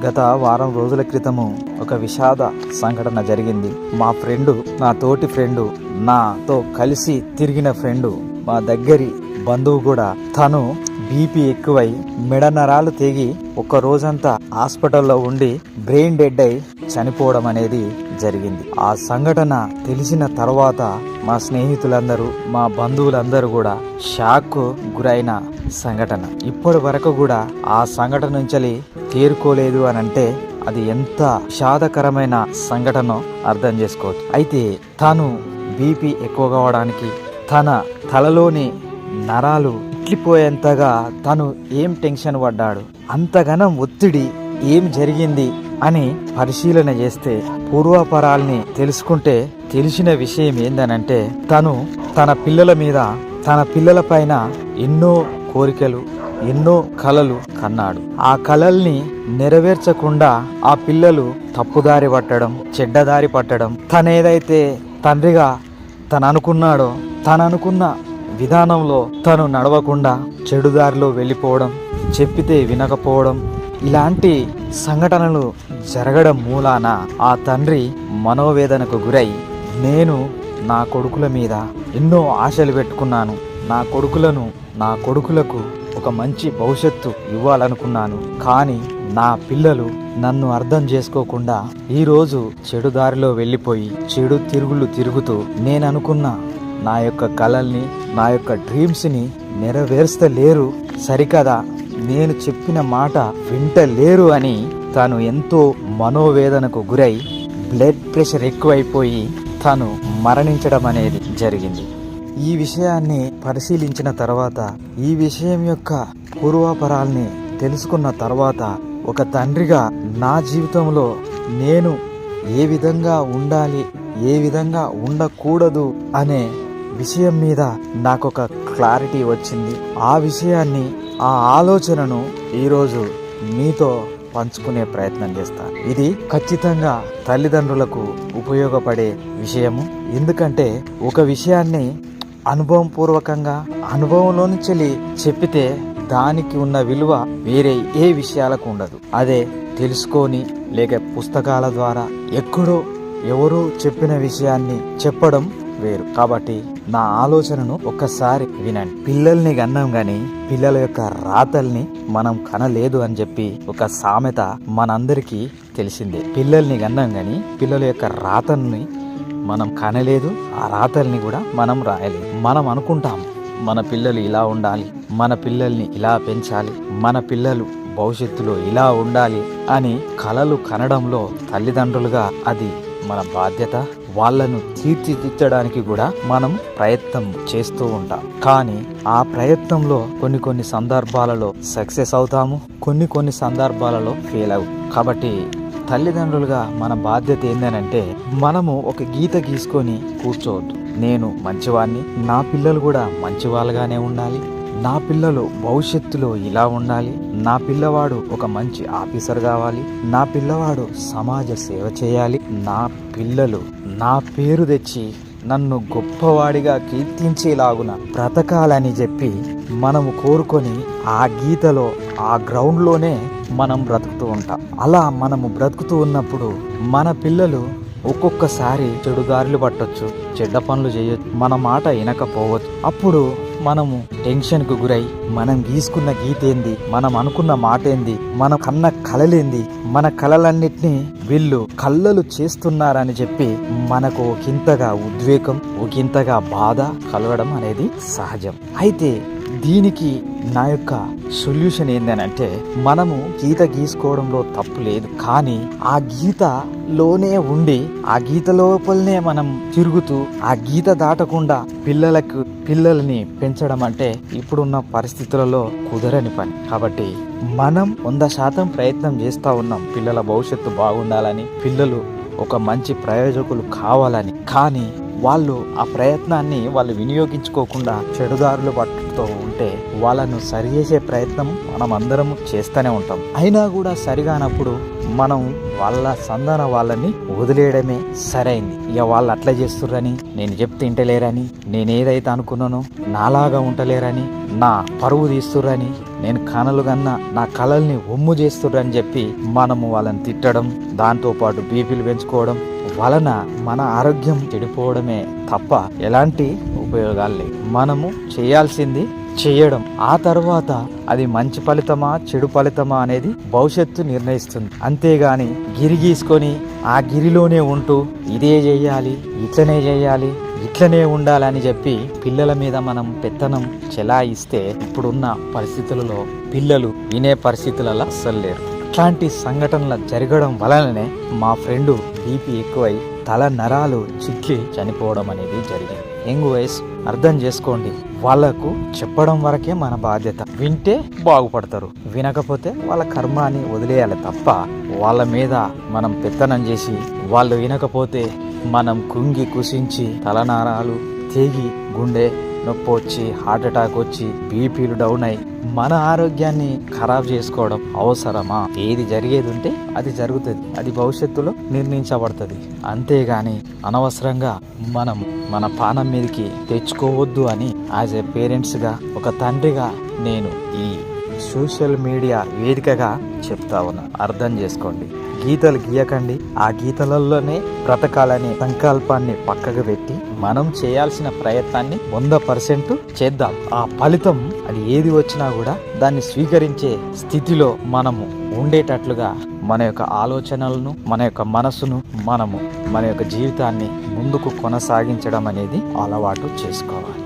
గత వారం రోజుల క్రితము ఒక విషాద సంఘటన జరిగింది. మా ఫ్రెండు, నా తోటి ఫ్రెండు, నాతో కలిసి తిరిగిన ఫ్రెండు, మా దగ్గరి బంధువు కూడా తను బీపీ ఎక్కువై మెడ నరాలు తెగి ఒక్క రోజంతా హాస్పిటల్లో ఉండి బ్రెయిన్ డెడ్ అయి చనిపోవడం అనేది జరిగింది. ఆ సంఘటన తెలిసిన తర్వాత మా స్నేహితులందరూ, మా బంధువులందరూ కూడా షాక్ గురైన సంఘటన. ఇప్పటి వరకు కూడా ఆ సంఘటన నుంచి తేరుకోలేదు అని అంటే అది ఎంత విషాదకరమైన సంఘటనో అర్థం చేసుకోవచ్చు. అయితే తాను బీపీ ఎక్కువ కావడానికి తన తలలోని నరాలు ఇట్లిపోయేంతగా తను ఏం టెన్షన్ పడ్డాడు, అంతగానం ఒత్తిడి ఏం జరిగింది అని పరిశీలన చేస్తే పూర్వాపరాల్ని తెలుసుకుంటే తెలిసిన విషయం ఏందనంటే తను తన పిల్లల మీద, తన పిల్లల పైన ఎన్నో కోరికలు, ఎన్నో కలలు కన్నాడు. ఆ కలల్ని నెరవేర్చకుండా ఆ పిల్లలు తప్పుదారి పట్టడం, చెడ్డదారి పట్టడం, తనేదైతే తండ్రిగా తను అనుకున్నాడో తను అనుకున్న విధానంలో తను నడవకుండా చెడుదారిలో వెళ్ళిపోవడం, చెప్పితే వినకపోవడం, ఇలాంటి సంఘటనలు జరగడం మూలాన ఆ తండ్రి మనోవేదనకు గురై, నేను నా కొడుకుల మీద ఎన్నో ఆశలు పెట్టుకున్నాను, నా కొడుకులకు ఒక మంచి భవిష్యత్తు ఇవ్వాలనుకున్నాను, కానీ నా పిల్లలు నన్ను అర్థం చేసుకోకుండా ఈరోజు చెడు దారిలో వెళ్ళిపోయి చెడు తిరుగులు తిరుగుతూ నేను అనుకున్న నా యొక్క కలల్ని, నా యొక్క డ్రీమ్స్ని నెరవేర్చలేరు, సరికదా నేను చెప్పిన మాట వింటలేరు అని తాను ఎంతో మనోవేదనకు గురై బ్లడ్ ప్రెషర్ ఎక్కువైపోయి తాను మరణించడం అనేది జరిగింది. ఈ విషయాన్ని పరిశీలించిన తర్వాత, ఈ విషయం యొక్క పూర్వాపరాల్ని తెలుసుకున్న తర్వాత ఒక తండ్రిగా నా జీవితంలో నేను ఏ విధంగా ఉండాలి, ఏ విధంగా ఉండకూడదు అనే విషయం మీద నాకొక క్లారిటీ వచ్చింది. ఆ విషయాన్ని, ఆ ఆలోచనను ఈరోజు మీతో పంచుకునే ప్రయత్నం చేస్తాను. ఇది ఖచ్చితంగా తల్లిదండ్రులకు ఉపయోగపడే విషయము. ఎందుకంటే ఒక విషయాన్ని అనుభవపూర్వకంగా అనుభవంలో నుంచి చెప్పితే దానికి ఉన్న విలువ వేరే ఏ విషయాలకు ఉండదు. అదే తెలుసుకొని లేక పుస్తకాల ద్వారా ఎక్కడో ఎవరో చెప్పిన విషయాన్ని చెప్పడం వేరు. కాబట్టి నా ఆలోచనను ఒక్కసారి వినండి. పిల్లల్ని కన్నాం గాని పిల్లల యొక్క రాతల్ని మనం కనలేదు అని చెప్పి ఒక సామెత మనందరికీ తెలిసిందే. పిల్లల్ని కన్నాం గాని పిల్లల యొక్క రాతల్ని మనం కనలేదు, ఆ రాతల్ని కూడా మనం రాయలేదు. మనం అనుకుంటాం మన పిల్లలు ఇలా ఉండాలి, మన పిల్లల్ని ఇలా పెంచాలి, మన పిల్లలు భవిష్యత్తులో ఇలా ఉండాలి అని కలలు కనడంలో తల్లిదండ్రులుగా అది మన బాధ్యత. వాళ్ళను తీర్చిదిద్దడానికి కూడా మనం ప్రయత్నం చేస్తూ ఉంటాం. కానీ ఆ ప్రయత్నంలో కొన్ని సందర్భాలలో సక్సెస్ అవుతాము, కొన్ని సందర్భాలలో ఫెయిల్ అవు. కాబట్టి తల్లిదండ్రులుగా మన బాధ్యత ఏంటంటే మనము ఒక గీత గీసుకొని కూర్చోవద్దు. నేను మంచివాడిని, నా పిల్లలు కూడా మంచి వాళ్ళగానే ఉండాలి, నా పిల్లలు భవిష్యత్తులో ఇలా ఉండాలి, నా పిల్లవాడు ఒక మంచి ఆఫీసర్ కావాలి, నా పిల్లవాడు సమాజ సేవ చేయాలి, నా పిల్లలు నా పేరు తెచ్చి నన్ను గొప్పవాడిగా కీర్తించేలాగున బ్రతకాలని చెప్పి మనము కోరుకొని ఆ గీతలో, ఆ గ్రౌండ్లోనే మనం బ్రతుకుతూ ఉంటాం. అలా మనము బ్రతుకుతూ ఉన్నప్పుడు మన పిల్లలు ఒక్కొక్కసారి చెడు దారులు పట్టొచ్చు, చెడ్డ పనులు చేయొచ్చు, మన మాట వినకపోవచ్చు. అప్పుడు మనము టెన్షన్కు గురై మనం గీసుకున్న గీత ఏంది, మనం అనుకున్న మాట ఏంది, మనం కన్న కలలేంది, మన కలలన్నిటినీ వీళ్ళు కళ్ళలు చేస్తున్నారని చెప్పి మనకు ఒకంతగా ఉద్వేగం, ఒకంతగా బాధ కలగడం అనేది సహజం. అయితే దీనికి నా యొక్క సొల్యూషన్ ఏంటంటే మనము గీత గీసుకోవడంలో తప్పు లేదు, కానీ ఆ గీతలోనే ఉండి ఆ గీత లోపలనే మనం తిరుగుతూ ఆ గీత దాటకుండా పిల్లల్ని పెంచడం అంటే ఇప్పుడున్న పరిస్థితులలో కుదరని పని. కాబట్టి మనం 100% ప్రయత్నం చేస్తూ ఉన్నాం పిల్లల భవిష్యత్తు బాగుండాలని, పిల్లలు ఒక మంచి ప్రయోజకులు కావాలని. కానీ వాళ్ళు ఆ ప్రయత్నాన్ని వాళ్ళు వినియోగించుకోకుండా చెడుదారులు పట్టుతూ ఉంటే వాళ్ళను సరిచేసే ప్రయత్నం మనం అందరం చేస్తూనే ఉంటాం. అయినా కూడా సరిగానప్పుడు మనం వాళ్ళ సంధాన వాళ్ళని వదిలేయడమే సరైంది. ఇక వాళ్ళు అట్లా చేస్తుర్రని, నేను చెప్తే ఇంటలేరని, నేను ఏదైతే అనుకున్నానో నాలాగా ఉంటలేరని, నా పరువు తీస్తుర్రని, నేను కనలు కన్నా నా కళల్ని ఒమ్ము చేస్తుర్రని చెప్పి మనము వాళ్ళని తిట్టడం, దాంతోపాటు బీపీలు పెంచుకోవడం వలన మన ఆరోగ్యం చెడిపోవడమే తప్ప ఎలాంటి ఉపయోగాలు లేవు. మనము చేయాల్సింది చేయడం, ఆ తర్వాత అది మంచి ఫలితమా చెడు ఫలితమా అనేది భవిష్యత్తు నిర్ణయిస్తుంది. అంతేగాని గిరి గీసుకొని ఆ గిరిలోనే ఉంటూ ఇదే చెయ్యాలి, ఇట్లనే చెయ్యాలి, ఇట్లనే ఉండాలని చెప్పి పిల్లల మీద మనం పెత్తనం చెలాయిస్తే ఇప్పుడున్న పరిస్థితులలో పిల్లలు వినే పరిస్థితులలో అస్సలు లేరు. ఇట్లాంటి సంఘటనలు జరగడం వలననే మా ఫ్రెండు బీపీ ఎక్కువై తల నరాలు చిట్లి చనిపోవడం అనేది జరిగింది. యంగ్ వయస్ అర్థం చేసుకోండి. వాళ్లకు చెప్పడం వరకే మన బాధ్యత. వింటే బాగుపడతారు, వినకపోతే వాళ్ళ కర్మ అని వదిలేయాలి తప్ప వాళ్ళ మీద మనం పెత్తనం చేసి వాళ్ళు వినకపోతే మనం కుంగి కుసించి తలనారాలు తెగి గుండె నొప్పి వచ్చి హార్ట్ అటాక్ వచ్చి బీపీలు డౌన్ అయి మన ఆరోగ్యాన్ని ఖరాబ్ చేసుకోవడం అవసరమా? ఏది జరిగేది ఉంటే అది జరుగుతుంది, అది భవిష్యత్తులో నిర్ణయించబడుతుంది. అంతేగాని అనవసరంగా మనం మన పానం మీదకి తెచ్చుకోవద్దు అని యాజ్ ఏ పేరెంట్స్గా, ఒక తండ్రిగా నేను ఈ సోషల్ మీడియా వేదికగా చెప్తా ఉన్నా. అర్థం చేసుకోండి. గీతలు గీయకండి. ఆ గీతలలోనే బ్రతకాలనే సంకల్పాన్ని పక్కకు పెట్టి మనం చేయాల్సిన ప్రయత్నాన్ని 100% చేద్దాం. ఆ ఫలితం అది ఏది వచ్చినా కూడా దాన్ని స్వీకరించే స్థితిలో మనము ఉండేటట్లుగా మన యొక్క ఆలోచనలను, మన యొక్క మనసును, మన యొక్క జీవితాన్ని ముందుకు కొనసాగించడం అనేది అలవాటు చేసుకోవాలి.